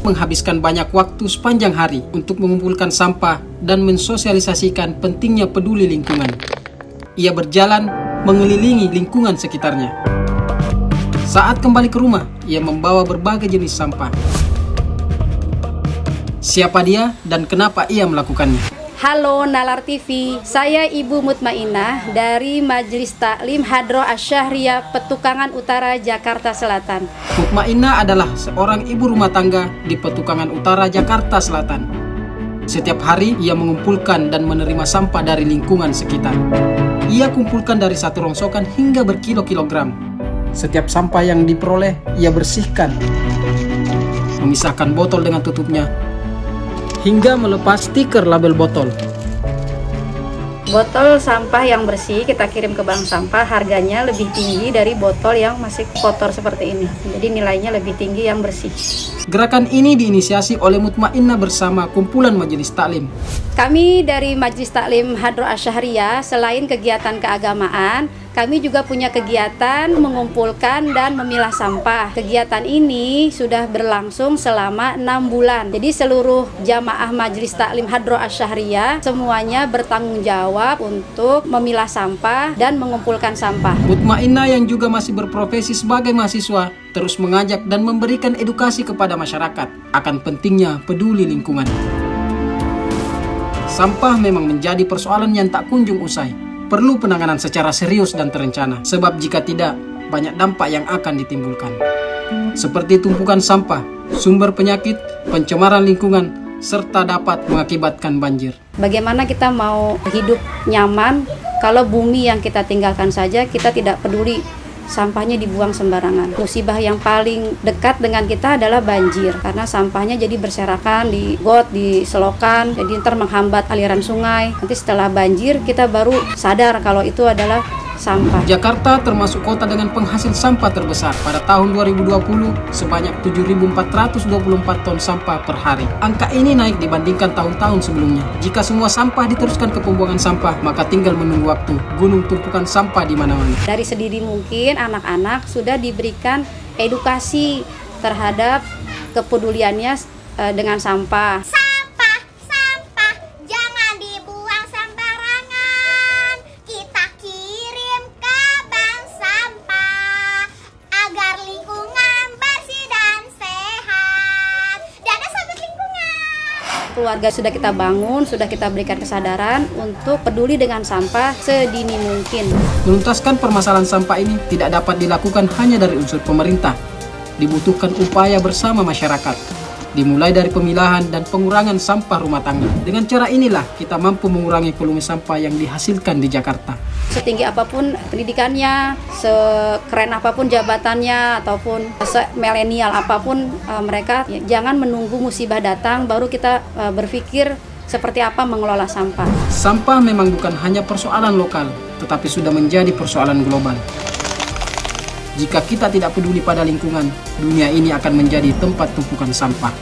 menghabiskan banyak waktu sepanjang hari untuk mengumpulkan sampah dan mensosialisasikan pentingnya peduli lingkungan. Ia berjalan mengelilingi lingkungan sekitarnya. Saat kembali ke rumah, ia membawa berbagai jenis sampah. Siapa dia dan kenapa ia melakukannya? Halo Nalar TV, saya Ibu Mutmainah dari Majelis Taklim Hadroh Asy-Syahriyah Petukangan Utara, Jakarta Selatan. Mutmainah adalah seorang ibu rumah tangga di Petukangan Utara, Jakarta Selatan. Setiap hari ia mengumpulkan dan menerima sampah dari lingkungan sekitar. Ia kumpulkan dari satu rongsokan hingga berkilo-kilogram. Setiap sampah yang diperoleh ia bersihkan, memisahkan botol dengan tutupnya, hingga melepas stiker label botol. Botol sampah yang bersih kita kirim ke bank sampah, harganya lebih tinggi dari botol yang masih kotor seperti ini. Jadi nilainya lebih tinggi yang bersih. Gerakan ini diinisiasi oleh Mutmainah bersama kumpulan Majelis Taklim. Kami dari Majelis Taklim Hadroh Asy-Syahriyah, selain kegiatan keagamaan, kami juga punya kegiatan mengumpulkan dan memilah sampah. Kegiatan ini sudah berlangsung selama 6 bulan. Jadi seluruh jamaah Majelis Taklim Hadroh Asy-Syahriyah semuanya bertanggung jawab untuk memilah sampah dan mengumpulkan sampah. Mutmainah yang juga masih berprofesi sebagai mahasiswa terus mengajak dan memberikan edukasi kepada masyarakat akan pentingnya peduli lingkungan. Sampah memang menjadi persoalan yang tak kunjung usai. Perlu penanganan secara serius dan terencana, sebab jika tidak, banyak dampak yang akan ditimbulkan. Seperti tumpukan sampah, sumber penyakit, pencemaran lingkungan, serta dapat mengakibatkan banjir. Bagaimana kita mau hidup nyaman kalau bumi yang kita tinggalkan saja kita tidak peduli, sampahnya dibuang sembarangan. Musibah yang paling dekat dengan kita adalah banjir, karena sampahnya jadi berserakan di got, di selokan, jadi ntar menghambat aliran sungai. Nanti setelah banjir kita baru sadar kalau itu adalah sampah. Jakarta termasuk kota dengan penghasil sampah terbesar. Pada tahun 2020 sebanyak 7.424 ton sampah per hari. Angka ini naik dibandingkan tahun-tahun sebelumnya. Jika semua sampah diteruskan ke pembuangan sampah, maka tinggal menunggu waktu gunung tumpukan sampah di mana-mana. Dari sedini mungkin anak-anak sudah diberikan edukasi terhadap kepeduliannya dengan sampah. Keluarga sudah kita bangun, sudah kita berikan kesadaran untuk peduli dengan sampah sedini mungkin. Menuntaskan permasalahan sampah ini tidak dapat dilakukan hanya dari unsur pemerintah. Dibutuhkan upaya bersama masyarakat, dimulai dari pemilahan dan pengurangan sampah rumah tangga. Dengan cara inilah kita mampu mengurangi volume sampah yang dihasilkan di Jakarta. Setinggi apapun pendidikannya, sekeren apapun jabatannya, ataupun milenial apapun mereka, jangan menunggu musibah datang baru kita berpikir seperti apa mengelola sampah. Sampah memang bukan hanya persoalan lokal, tetapi sudah menjadi persoalan global. Jika kita tidak peduli pada lingkungan, dunia ini akan menjadi tempat tumpukan sampah.